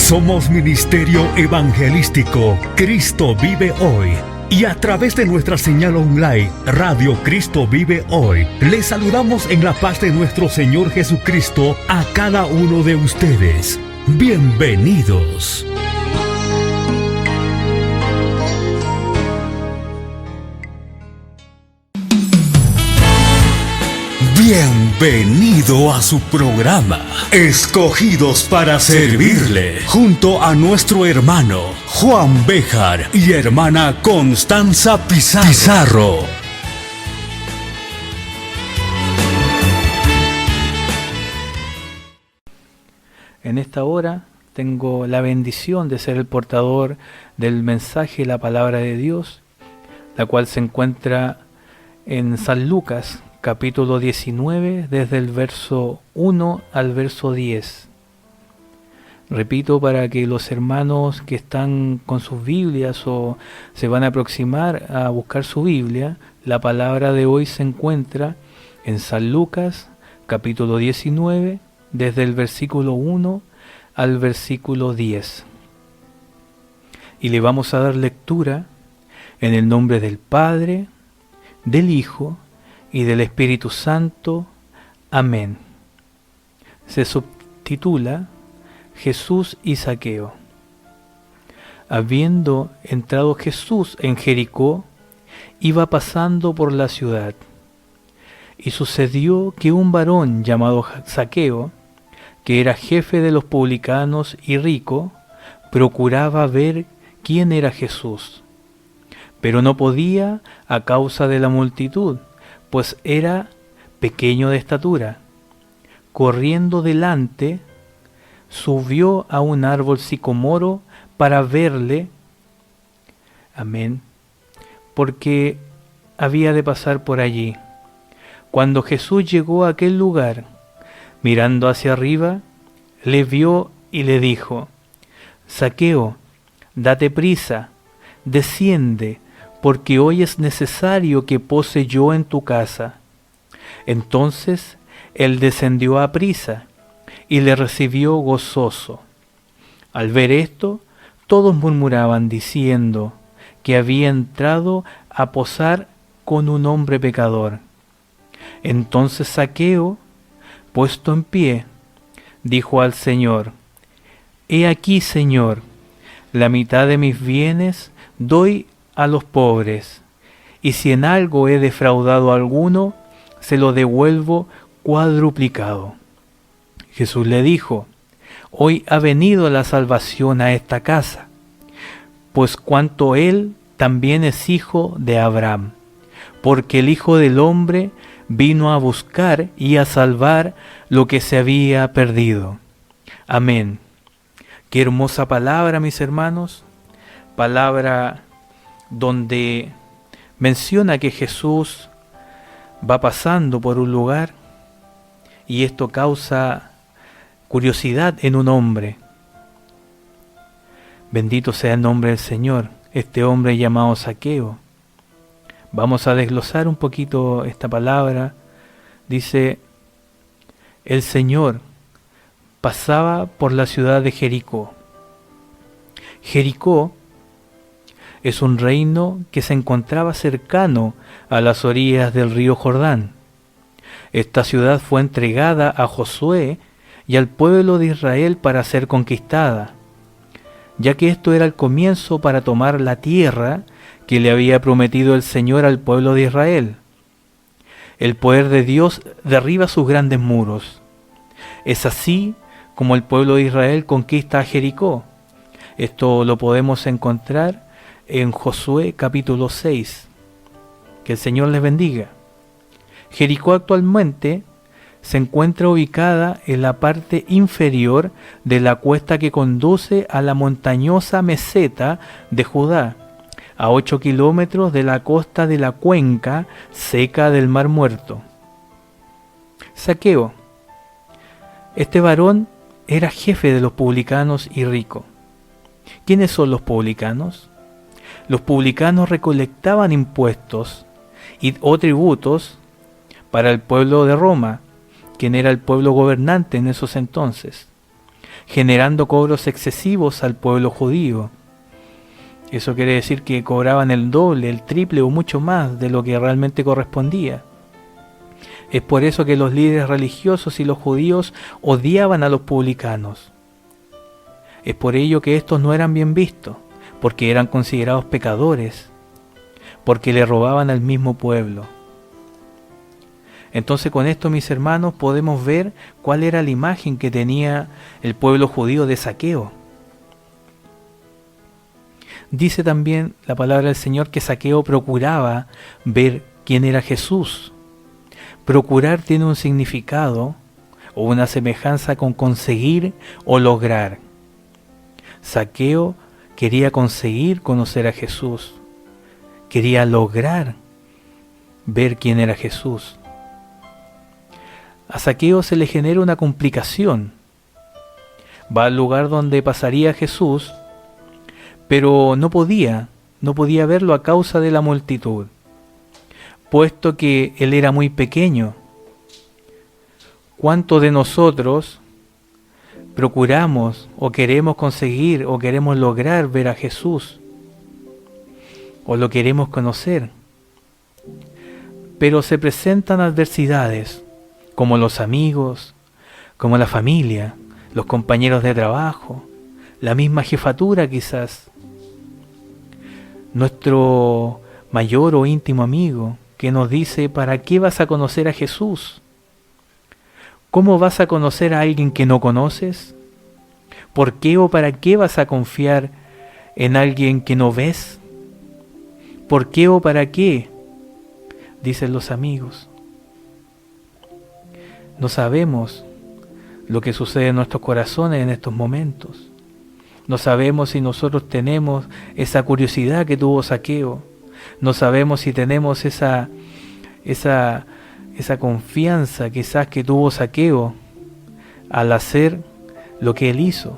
Somos Ministerio Evangelístico Cristo Vive Hoy. Y a través de nuestra señal online, Radio Cristo Vive Hoy, les saludamos en la paz de nuestro Señor Jesucristo a cada uno de ustedes. Bienvenidos. Bienvenido a su programa, Escogidos para Servirle, junto a nuestro hermano Juan Béjar y hermana Constanza Pizarro. En esta hora tengo la bendición de ser el portador del mensaje de la palabra de Dios, la cual se encuentra en San Lucas, capítulo 19, desde el verso 1 al verso 10. Repito, para que los hermanos que están con sus Biblias o se van a aproximar a buscar su Biblia, la palabra de hoy se encuentra en San Lucas, capítulo 19, desde el versículo 1 al versículo 10. Y le vamos a dar lectura en el nombre del Padre, del Hijo y del Espíritu Santo. Amén. Se subtitula Jesús y Zaqueo. Habiendo entrado Jesús en Jericó, iba pasando por la ciudad. Y sucedió que un varón llamado Zaqueo, que era jefe de los publicanos y rico, procuraba ver quién era Jesús, pero no podía a causa de la multitud, pues era pequeño de estatura. Corriendo delante, subió a un árbol sicomoro para verle. Amén. Porque había de pasar por allí. Cuando Jesús llegó a aquel lugar, mirando hacia arriba, le vio y le dijo: Zaqueo, date prisa, desciende, porque hoy es necesario que pose yo en tu casa. Entonces él descendió a prisa y le recibió gozoso. Al ver esto, todos murmuraban diciendo que había entrado a posar con un hombre pecador. Entonces Zaqueo, puesto en pie, dijo al Señor: He aquí, Señor, la mitad de mis bienes doy a los pobres, y si en algo he defraudado a alguno, se lo devuelvo cuadruplicado. Jesús le dijo: Hoy ha venido la salvación a esta casa, pues cuanto él también es hijo de Abraham, porque el Hijo del Hombre vino a buscar y a salvar lo que se había perdido. Amén. Qué hermosa palabra, mis hermanos, palabra donde menciona que Jesús va pasando por un lugar y esto causa curiosidad en un hombre. Bendito sea el nombre del Señor, este hombre llamado Zaqueo. Vamos a desglosar un poquito esta palabra. Dice: el Señor pasaba por la ciudad de Jericó. Jericó es un reino que se encontraba cercano a las orillas del río Jordán. Esta ciudad fue entregada a Josué y al pueblo de Israel para ser conquistada, ya que esto era el comienzo para tomar la tierra que le había prometido el Señor al pueblo de Israel. El poder de Dios derriba sus grandes muros. Es así como el pueblo de Israel conquista a Jericó. Esto lo podemos encontrar en Josué capítulo 6. Que el Señor les bendiga. Jericó actualmente se encuentra ubicada en la parte inferior de la cuesta que conduce a la montañosa meseta de Judá, a 8 kilómetros de la costa de la cuenca seca del Mar Muerto. Zaqueo. Este varón era jefe de los publicanos y rico. ¿Quiénes son los publicanos? Los publicanos recolectaban impuestos o tributos para el pueblo de Roma, quien era el pueblo gobernante en esos entonces. generando cobros excesivos al pueblo judío. Eso quiere decir que cobraban el doble, el triple o mucho más de lo que realmente correspondía. Es por eso que los líderes religiosos y los judíos odiaban a los publicanos. Es por ello que estos no eran bien vistos, porque eran considerados pecadores, porque le robaban al mismo pueblo. Entonces con esto, mis hermanos, podemos ver cuál era la imagen que tenía el pueblo judío de Zaqueo. Dice también la palabra del Señor que Zaqueo procuraba ver quién era Jesús. Procurar tiene un significado o una semejanza con conseguir o lograr. Zaqueo quería conseguir conocer a Jesús. Quería lograr ver quién era Jesús. A Zaqueo se le genera una complicación. Va al lugar donde pasaría Jesús, pero no podía verlo a causa de la multitud, puesto que él era muy pequeño. ¿Cuántos de nosotros procuramos o queremos conseguir o queremos lograr ver a Jesús? O lo queremos conocer. Pero se presentan adversidades, como los amigos, como la familia, los compañeros de trabajo, la misma jefatura quizás, nuestro mayor o íntimo amigo que nos dice: ¿para qué vas a conocer a Jesús? ¿Cómo vas a conocer a alguien que no conoces? ¿Por qué o para qué vas a confiar en alguien que no ves? ¿Por qué o para qué? Dicen los amigos. No sabemos lo que sucede en nuestros corazones en estos momentos. No sabemos si nosotros tenemos esa curiosidad que tuvo Zaqueo. No sabemos si tenemos esa confianza quizás que tuvo Zaqueo al hacer lo que él hizo.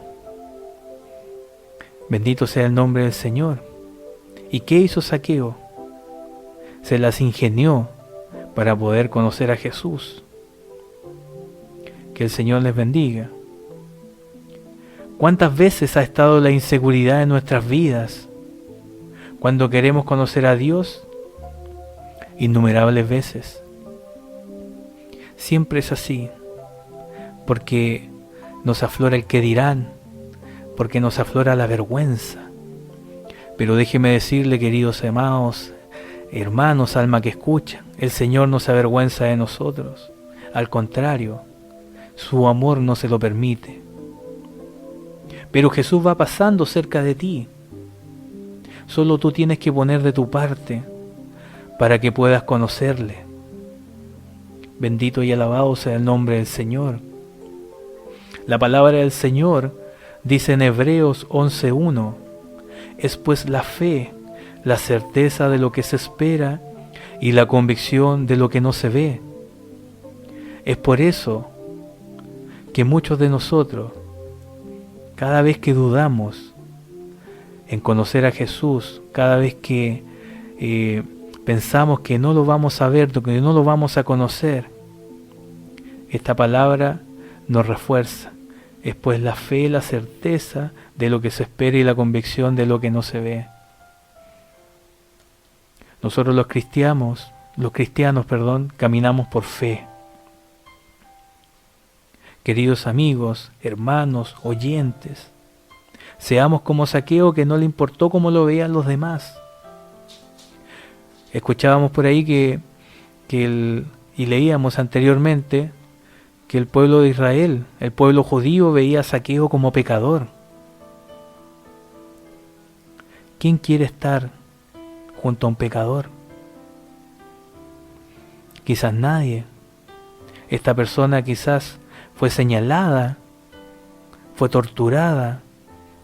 Bendito sea el nombre del Señor. ¿Y qué hizo Zaqueo? Se las ingenió para poder conocer a Jesús. Que el Señor les bendiga. ¿Cuántas veces ha estado la inseguridad en nuestras vidas cuando queremos conocer a Dios? Innumerables veces. Siempre es así, porque nos aflora el qué dirán, porque nos aflora la vergüenza. Pero déjeme decirle, queridos amados, hermanos, alma que escucha, el Señor no se avergüenza de nosotros. Al contrario, su amor no se lo permite. Pero Jesús va pasando cerca de ti. Solo tú tienes que poner de tu parte para que puedas conocerle. Bendito y alabado sea el nombre del Señor. La palabra del Señor dice en Hebreos 11:1: es pues la fe, la certeza de lo que se espera y la convicción de lo que no se ve. Es por eso que muchos de nosotros, cada vez que dudamos en conocer a Jesús, cada vez que pensamos que no lo vamos a ver, que no lo vamos a conocer, esta palabra nos refuerza. Es pues la fe, la certeza de lo que se espera y la convicción de lo que no se ve. Nosotros los cristianos, caminamos por fe. Queridos amigos, hermanos, oyentes, seamos como Zaqueo, que no le importó cómo lo veían los demás. Escuchábamos por ahí y leíamos anteriormente que el pueblo de Israel, el pueblo judío, veía a Zaqueo como pecador. ¿Quién quiere estar junto a un pecador? Quizás nadie. Esta persona quizás fue señalada, fue torturada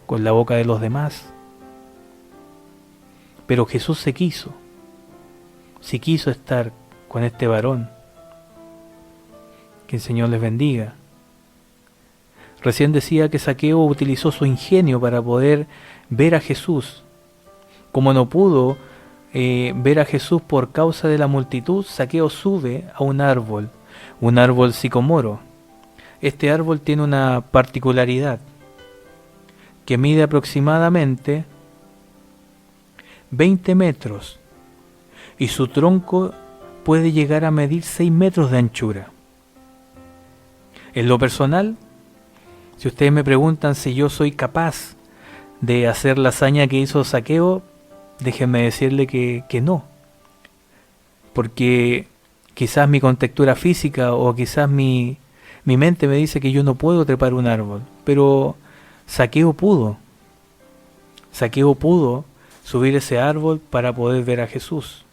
con la boca de los demás. Pero Jesús sí quiso estar con este varón. Que el Señor les bendiga. Recién decía que Zaqueo utilizó su ingenio para poder ver a Jesús. Como no pudo ver a Jesús por causa de la multitud, Zaqueo sube a un árbol sicomoro. Este árbol tiene una particularidad. que mide aproximadamente 20 metros y su tronco puede llegar a medir 6 metros de anchura. En lo personal, si ustedes me preguntan si yo soy capaz de hacer la hazaña que hizo Zaqueo, déjenme decirle que no. Porque quizás mi contextura física o quizás mi mente me dice que yo no puedo trepar un árbol. Pero Zaqueo pudo. Zaqueo pudo subir ese árbol para poder ver a Jesús.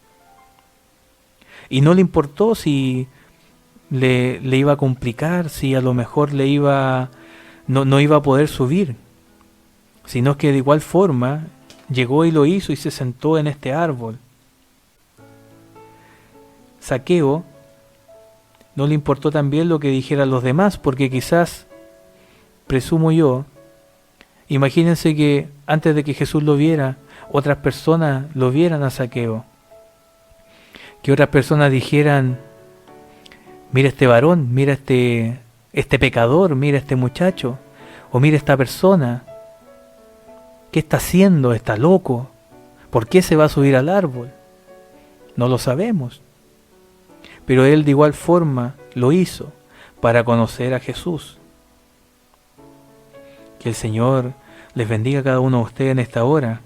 Y no le importó si le iba a complicar, si a lo mejor no iba a poder subir, sino que de igual forma llegó y lo hizo y se sentó en este árbol. Zaqueo no le importó también lo que dijeran los demás, porque quizás, presumo yo, imagínense que antes de que Jesús lo viera, otras personas lo vieran a Zaqueo. Que otras personas dijeran: mira este varón, mira este pecador, mira este muchacho, o mira esta persona. ¿Qué está haciendo? ¿Está loco? ¿Por qué se va a subir al árbol? No lo sabemos. Pero él de igual forma lo hizo para conocer a Jesús. Que el Señor les bendiga a cada uno de ustedes en esta hora.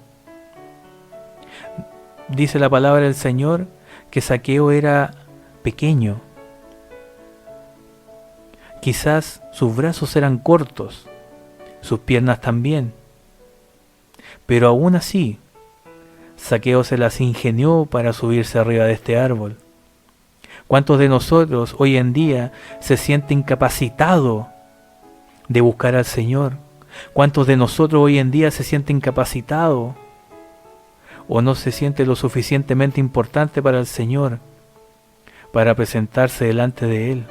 Dice la palabra del Señor que Zaqueo era pequeño. Quizás sus brazos eran cortos, sus piernas también. Pero aún así, Zaqueo se las ingenió para subirse arriba de este árbol. ¿Cuántos de nosotros hoy en día se sienten incapacitados de buscar al Señor? ¿Cuántos de nosotros hoy en día se sienten incapacitados o no se siente lo suficientemente importante para el Señor para presentarse delante de Él?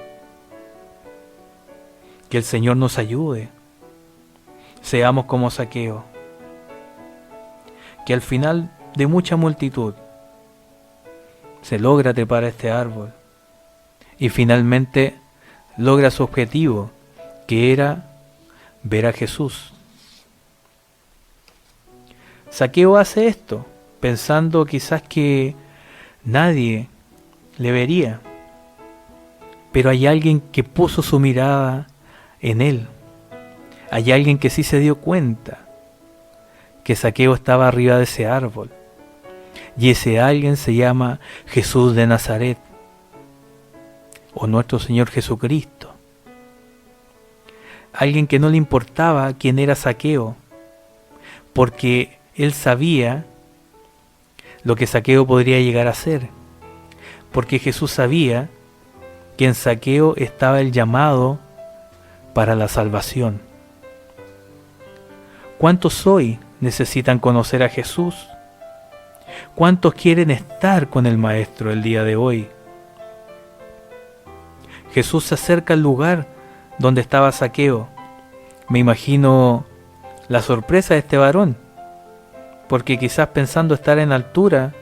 Que el Señor nos ayude. Seamos como Zaqueo, que al final de mucha multitud se logra trepar a este árbol y finalmente logra su objetivo, que era ver a Jesús. Zaqueo hace esto pensando quizás que nadie le vería, pero hay alguien que puso su mirada en él. Hay alguien que sí se dio cuenta que Zaqueo estaba arriba de ese árbol, y ese alguien se llama Jesús de Nazaret, o nuestro Señor Jesucristo. Alguien que no le importaba quién era Zaqueo, porque él sabía lo que Zaqueo podría llegar a ser, porque Jesús sabía que en Zaqueo estaba el llamado para la salvación. ¿Cuántos hoy necesitan conocer a Jesús? ¿Cuántos quieren estar con el Maestro el día de hoy? Jesús se acerca al lugar donde estaba Zaqueo. Me imagino la sorpresa de este varón, porque quizás pensando estar en altura,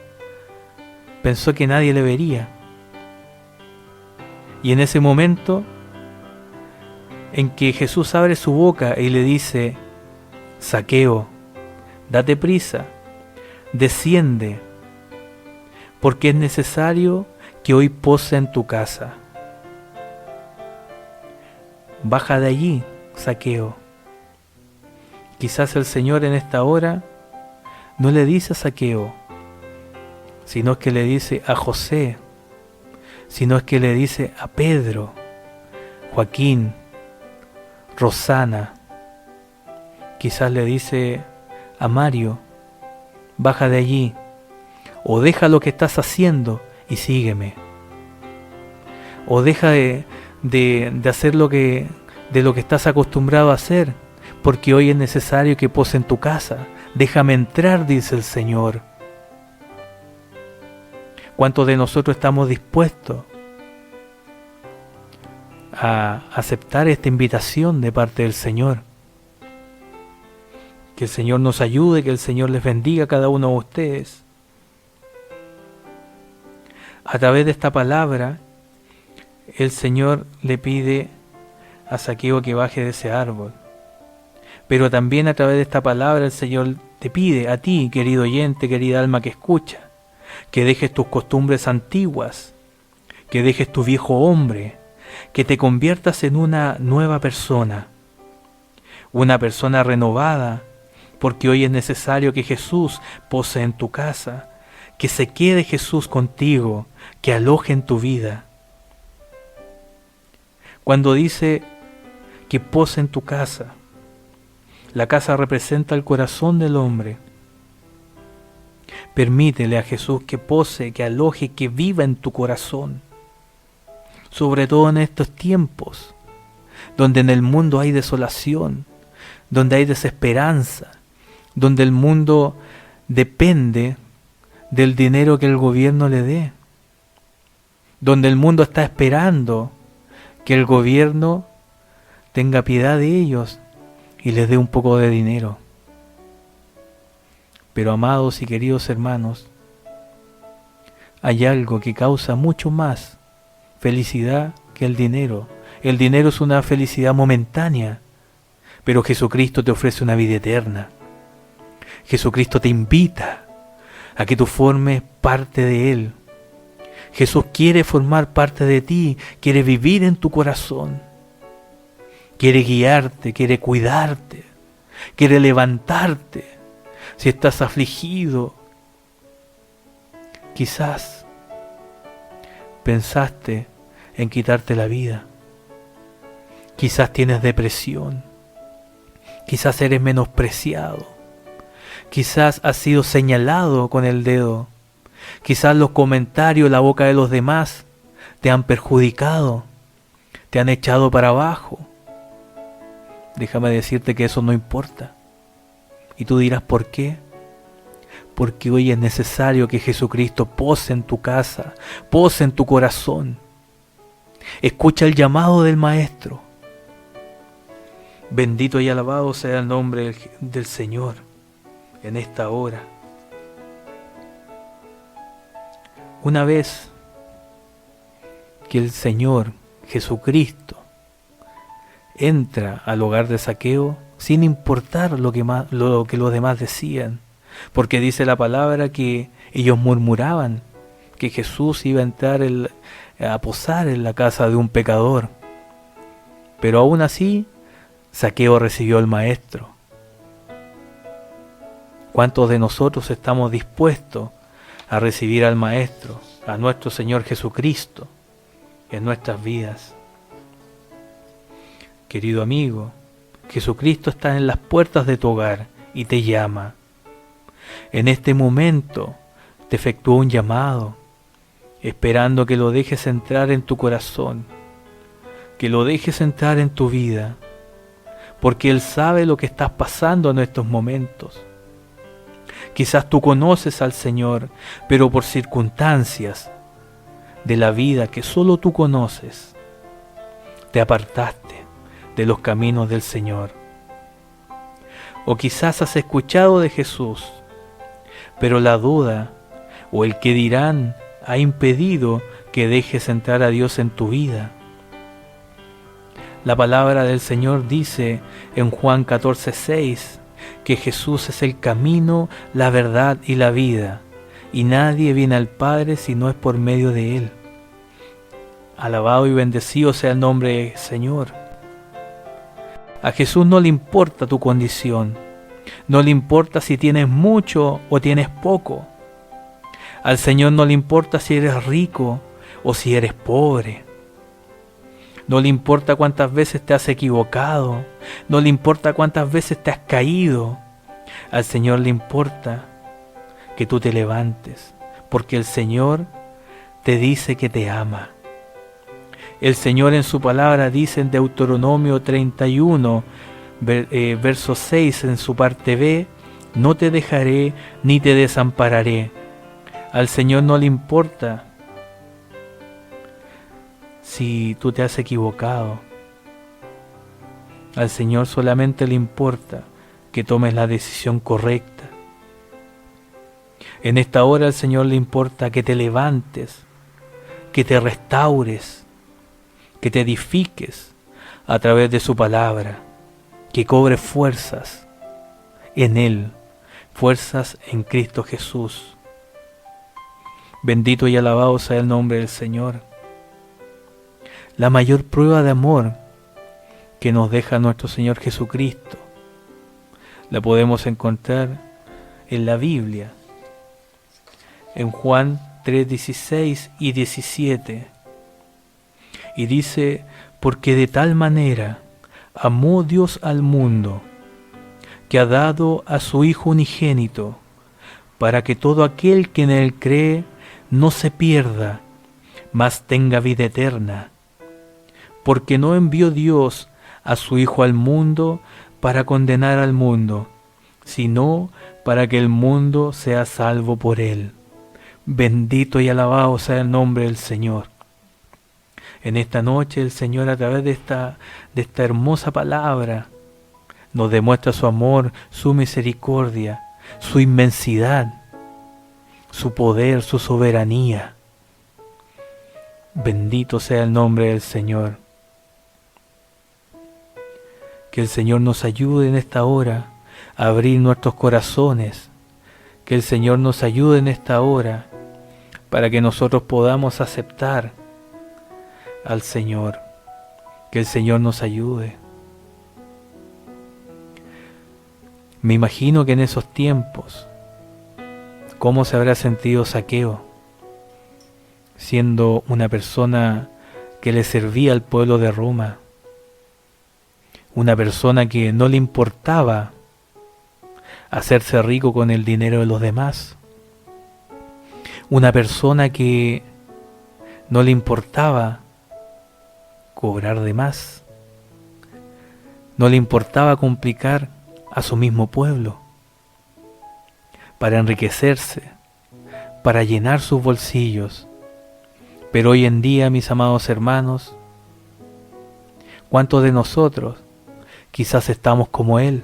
pensó que nadie le vería. Y en ese momento en que Jesús abre su boca y le dice: Zaqueo, date prisa, desciende, porque es necesario que hoy pose en tu casa. Baja de allí, Zaqueo. Quizás el Señor en esta hora no le dice a Zaqueo, sino que le dice a José, sino es que le dice a Pedro, Joaquín, Rosana. Quizás le dice a Mario: baja de allí, o deja lo que estás haciendo y sígueme, o deja de hacer de lo que estás acostumbrado a hacer, porque hoy es necesario que pose en tu casa. Déjame entrar, dice el Señor. ¿Cuántos de nosotros estamos dispuestos a aceptar esta invitación de parte del Señor? Que el Señor nos ayude, que el Señor les bendiga a cada uno de ustedes. A través de esta palabra, el Señor le pide a Zaqueo que baje de ese árbol, Pero también a través de esta palabra el Señor te pide a ti, querido oyente, querida alma que escucha, que dejes tus costumbres antiguas, que dejes tu viejo hombre, que te conviertas en una nueva persona, una persona renovada, porque hoy es necesario que Jesús pose en tu casa, que se quede Jesús contigo, que aloje en tu vida. Cuando dice que pose en tu casa, la casa representa el corazón del hombre. Permítele a Jesús que pose, que aloje, que viva en tu corazón. Sobre todo en estos tiempos, donde en el mundo hay desolación, donde hay desesperanza, donde el mundo depende del dinero que el gobierno le dé, donde el mundo está esperando que el gobierno tenga piedad de ellos y les dé un poco de dinero. Pero amados y queridos hermanos, hay algo que causa mucho más felicidad que el dinero. El dinero es una felicidad momentánea, pero Jesucristo te ofrece una vida eterna. Jesucristo te invita a que tú formes parte de Él. Jesús quiere formar parte de ti, quiere vivir en tu corazón, quiere guiarte, quiere cuidarte, quiere levantarte. Si estás afligido, quizás pensaste en quitarte la vida, quizás tienes depresión, quizás eres menospreciado, quizás has sido señalado con el dedo, quizás los comentarios, la boca de los demás te han perjudicado, te han echado para abajo. Déjame decirte que eso no importa. Y tú dirás, ¿por qué? Porque hoy es necesario que Jesucristo pose en tu casa, pose en tu corazón. Escucha el llamado del Maestro. Bendito y alabado sea el nombre del Señor en esta hora. Una vez que el Señor Jesucristo entra al hogar de Zaqueo, sin importar lo que los demás decían, porque dice la palabra que ellos murmuraban que Jesús iba a entrar a posar en la casa de un pecador. Pero aún así, Zaqueo recibió al Maestro. ¿Cuántos de nosotros estamos dispuestos a recibir al Maestro, a nuestro Señor Jesucristo, en nuestras vidas? Querido amigo, Jesucristo está en las puertas de tu hogar y te llama. En este momento te efectúa un llamado, esperando que lo dejes entrar en tu corazón, que lo dejes entrar en tu vida, porque Él sabe lo que estás pasando en estos momentos. Quizás tú conoces al Señor, pero por circunstancias de la vida que solo tú conoces, te apartaste de los caminos del Señor. O quizás has escuchado de Jesús, pero la duda o el que dirán ha impedido que dejes entrar a Dios en tu vida. La palabra del Señor dice en Juan 14:6 que Jesús es el camino, la verdad y la vida, y nadie viene al Padre si no es por medio de Él. Alabado y bendecido sea el nombre del Señor. A Jesús no le importa tu condición, no le importa si tienes mucho o tienes poco. Al Señor no le importa si eres rico o si eres pobre. No le importa cuántas veces te has equivocado, no le importa cuántas veces te has caído. Al Señor le importa que tú te levantes, porque el Señor te dice que te ama. El Señor en su palabra dice en Deuteronomio 31, verso 6 en su parte B, no te dejaré ni te desampararé. Al Señor no le importa si tú te has equivocado. Al Señor solamente le importa que tomes la decisión correcta. En esta hora al Señor le importa que te levantes, que te restaures, que te edifiques a través de su palabra, que cobre fuerzas en Él, fuerzas en Cristo Jesús. Bendito y alabado sea el nombre del Señor. La mayor prueba de amor que nos deja nuestro Señor Jesucristo la podemos encontrar en la Biblia, en Juan 3:16 y 17. Y dice: porque de tal manera amó Dios al mundo, que ha dado a su Hijo unigénito, para que todo aquel que en Él cree no se pierda, mas tenga vida eterna. Porque no envió Dios a su Hijo al mundo para condenar al mundo, sino para que el mundo sea salvo por Él. Bendito y alabado sea el nombre del Señor. En esta noche el Señor, a través de esta hermosa palabra, nos demuestra su amor, su misericordia, su inmensidad, su poder, su soberanía. Bendito sea el nombre del Señor. Que el Señor nos ayude en esta hora a abrir nuestros corazones. Que el Señor nos ayude en esta hora para que nosotros podamos aceptar al Señor. Que el Señor nos ayude. Me imagino que en esos tiempos, ¿cómo se habrá sentido Zaqueo, siendo una persona que le servía al pueblo de Roma? Una persona que no le importaba hacerse rico con el dinero de los demás. Una persona que no le importaba cobrar de más. No le importaba complicar a su mismo pueblo para enriquecerse, para llenar sus bolsillos. Pero hoy en día, mis amados hermanos, ¿cuántos de nosotros quizás estamos como Él?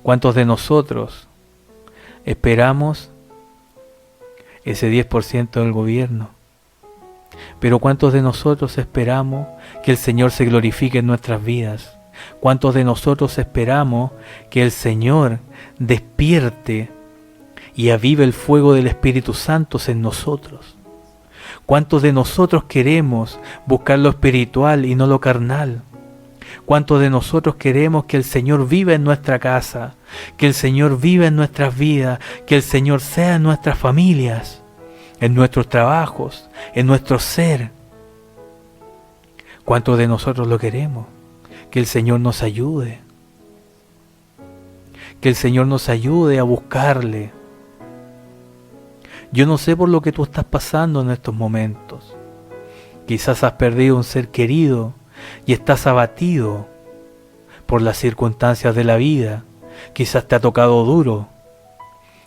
¿Cuántos de nosotros esperamos ese 10% del gobierno? Pero ¿cuántos de nosotros esperamos que el Señor se glorifique en nuestras vidas? ¿Cuántos de nosotros esperamos que el Señor despierte y avive el fuego del Espíritu Santo en nosotros? ¿Cuántos de nosotros queremos buscar lo espiritual y no lo carnal? ¿Cuántos de nosotros queremos que el Señor viva en nuestra casa, que el Señor viva en nuestras vidas, que el Señor sea en nuestras familias, en nuestros trabajos, en nuestro ser? ¿Cuántos de nosotros lo queremos? Que el Señor nos ayude. Que el Señor nos ayude a buscarle. Yo no sé por lo que tú estás pasando en estos momentos. Quizás has perdido un ser querido y estás abatido por las circunstancias de la vida. Quizás te ha tocado duro,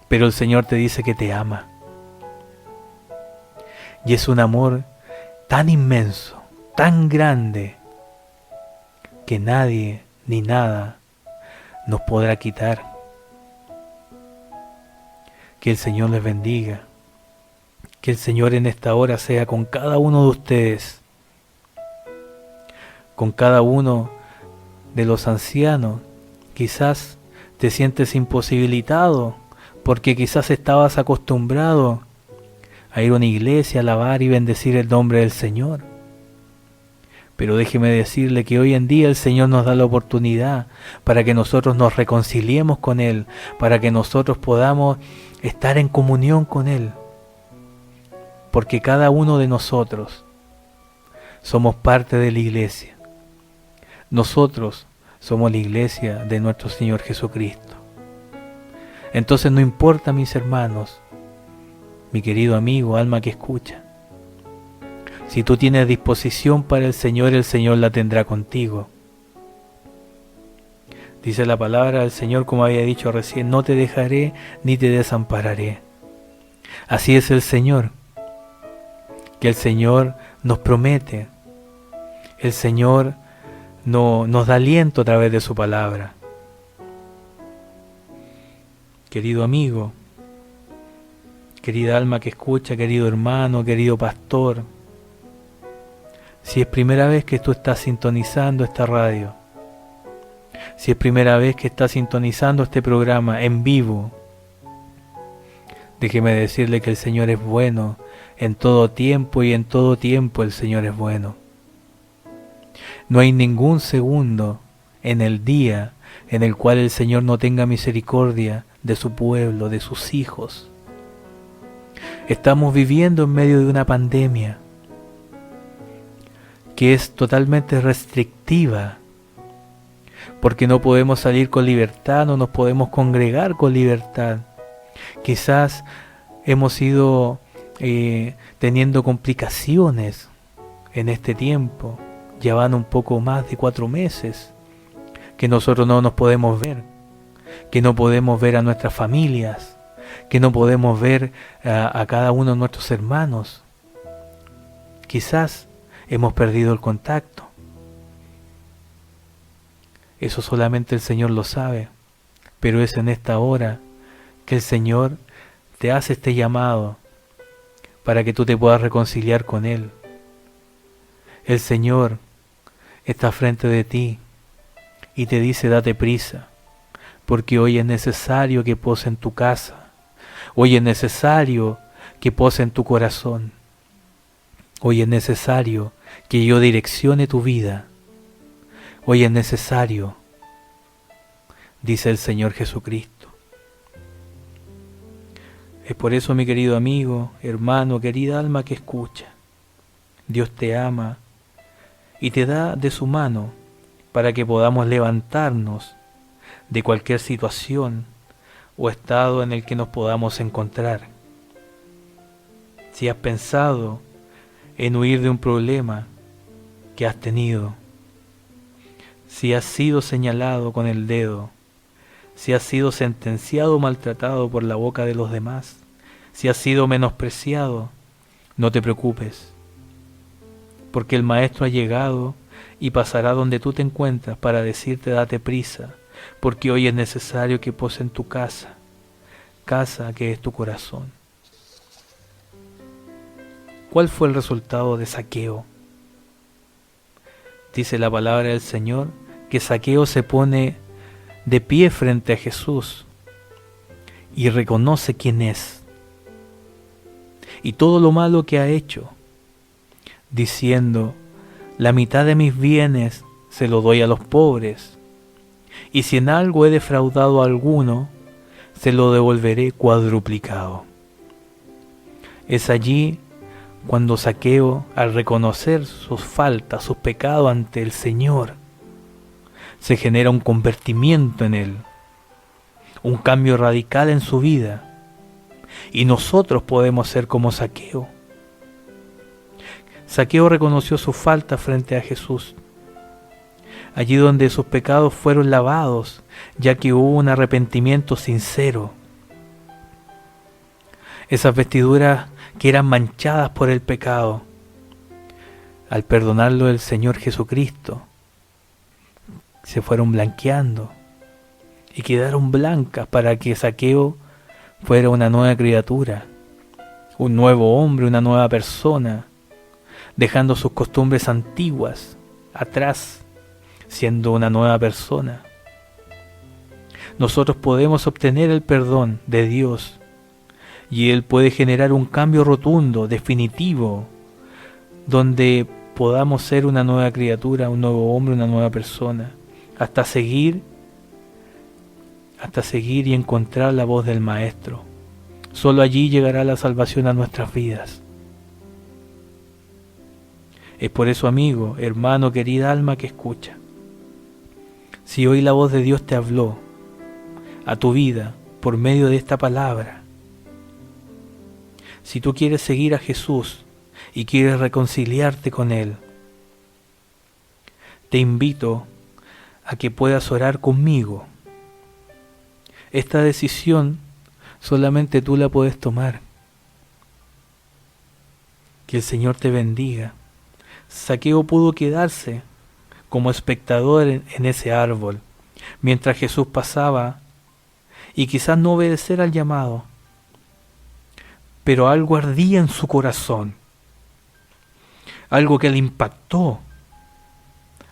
pero el Señor te dice que te ama. Y es un amor tan inmenso, tan grande, que nadie ni nada nos podrá quitar. Que el Señor les bendiga. Que el Señor en esta hora sea con cada uno de ustedes, con cada uno de los ancianos. Quizás te sientes imposibilitado porque quizás estabas acostumbrado a ir a una iglesia, a alabar y bendecir el nombre del Señor. Pero déjeme decirle que hoy en día el Señor nos da la oportunidad para que nosotros nos reconciliemos con Él, para que nosotros podamos estar en comunión con Él. Porque cada uno de nosotros somos parte de la iglesia. Nosotros somos la iglesia de nuestro Señor Jesucristo. Entonces no importa, mis hermanos, mi querido amigo, alma que escucha. Si tú tienes disposición para el Señor la tendrá contigo. Dice la palabra del Señor, como había dicho recién: no te dejaré ni te desampararé. Así es el Señor, que el Señor nos promete. El Señor nos da aliento a través de su palabra. Querido amigo, querida alma que escucha, querido hermano, querido pastor, si es primera vez que tú estás sintonizando esta radio, Si es primera vez que está sintonizando este programa en vivo, déjeme decirle que el Señor es bueno en todo tiempo, y en todo tiempo el Señor es bueno. No hay ningún segundo en el día en el cual el Señor no tenga misericordia de su pueblo, de sus hijos. Estamos viviendo en medio de una pandemia que es totalmente restrictiva, porque no podemos salir con libertad, no nos podemos congregar con libertad. Quizás hemos ido teniendo complicaciones en este tiempo. Ya van un poco más de 4 meses que nosotros no nos podemos ver, que no podemos ver a nuestras familias, que no podemos ver a cada uno de nuestros hermanos. Quizás hemos perdido el contacto. Eso solamente el Señor lo sabe, pero es en esta hora que el Señor te hace este llamado para que tú te puedas reconciliar con Él. El Señor está frente de ti y te dice: date prisa, porque hoy es necesario que pose en tu casa, hoy es necesario que pose en tu corazón, hoy es necesario que yo direccione tu vida, hoy es necesario, dice el Señor Jesucristo. Es por eso, mi querido amigo, hermano, querida alma que escucha, Dios te ama y te da de su mano para que podamos levantarnos de cualquier situación o estado en el que nos podamos encontrar. Si has pensado en huir de un problema que has tenido, si has sido señalado con el dedo, si has sido sentenciado o maltratado por la boca de los demás, si has sido menospreciado, no te preocupes, porque el Maestro ha llegado y pasará donde tú te encuentras para decirte: date prisa, porque hoy es necesario que pose en tu casa, casa que es tu corazón. ¿Cuál fue el resultado de Zaqueo? Dice la palabra del Señor que Zaqueo se pone de pie frente a Jesús y reconoce quién es y todo lo malo que ha hecho, diciendo: la mitad de mis bienes se lo doy a los pobres, y si en algo he defraudado a alguno, se lo devolveré cuadruplicado. Es allí cuando Zaqueo, al reconocer sus faltas, sus pecados ante el Señor, se genera un convertimiento en él, un cambio radical en su vida, y nosotros podemos ser como Zaqueo. Zaqueo reconoció su falta frente a Jesús, allí donde sus pecados fueron lavados, ya que hubo un arrepentimiento sincero. Esas vestiduras que eran manchadas por el pecado, al perdonarlo el Señor Jesucristo, se fueron blanqueando y quedaron blancas para que Zaqueo fuera una nueva criatura, un nuevo hombre, una nueva persona, dejando sus costumbres antiguas atrás, siendo una nueva persona. Nosotros podemos obtener el perdón de Dios y Él puede generar un cambio rotundo, definitivo, donde podamos ser una nueva criatura, un nuevo hombre, una nueva persona, hasta seguir y encontrar la voz del Maestro. Solo allí llegará la salvación a nuestras vidas. Es por eso, amigo, hermano, querida alma que escucha, si hoy la voz de Dios te habló a tu vida por medio de esta palabra, si tú quieres seguir a Jesús y quieres reconciliarte con Él, te invito a que puedas orar conmigo. Esta decisión solamente tú la puedes tomar. Que el Señor te bendiga. Zaqueo pudo quedarse como espectador en ese árbol mientras Jesús pasaba y quizás no obedecer al llamado, pero algo ardía en su corazón, algo que le impactó,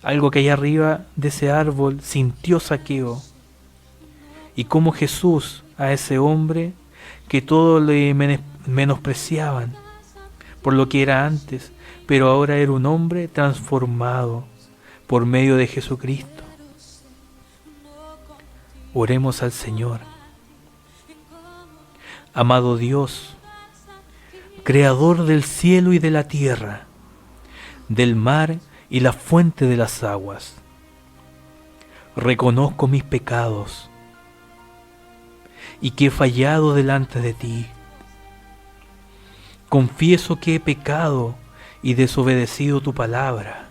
algo que hay arriba de ese árbol sintió Zaqueo, y cómo Jesús a ese hombre que todos le menospreciaban por lo que era antes, pero ahora era un hombre transformado por medio de Jesucristo. Oremos al Señor. Amado Dios, Creador del cielo y de la tierra, del mar y la fuente de las aguas, reconozco mis pecados y que he fallado delante de ti. Confieso que he pecado y desobedecido tu palabra.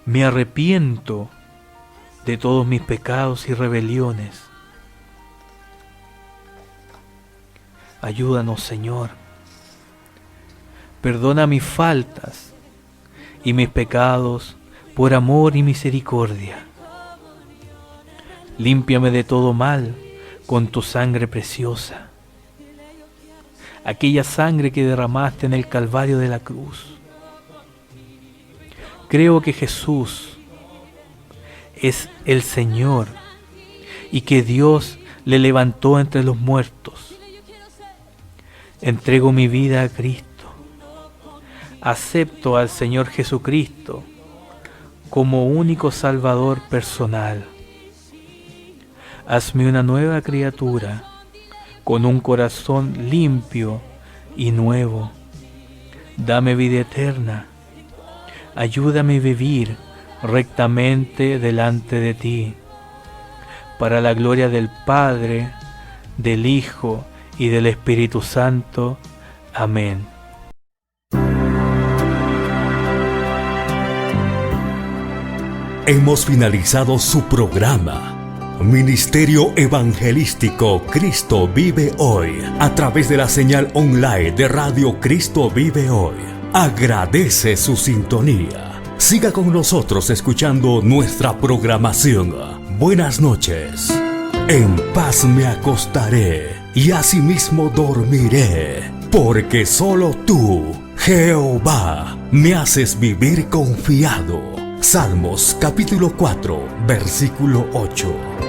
Me arrepiento de todos mis pecados y rebeliones. Ayúdanos, Señor. Perdona mis faltas y mis pecados por amor y misericordia. Límpiame de todo mal con tu sangre preciosa, aquella sangre que derramaste en el Calvario de la cruz. Creo que Jesús es el Señor y que Dios le levantó entre los muertos. Entrego mi vida a Cristo. Acepto al Señor Jesucristo como único Salvador personal. Hazme una nueva criatura con un corazón limpio y nuevo. Dame vida eterna. Ayúdame a vivir rectamente delante de ti, para la gloria del Padre, del Hijo y del Espíritu Santo. Amén. Hemos finalizado su programa, Ministerio Evangelístico Cristo Vive Hoy, a través de la señal online de Radio Cristo Vive Hoy. Agradece su sintonía. Siga con nosotros escuchando nuestra programación. Buenas noches. En paz me acostaré y asimismo dormiré, porque solo tú, Jehová, me haces vivir confiado. Salmos capítulo 4, versículo 8.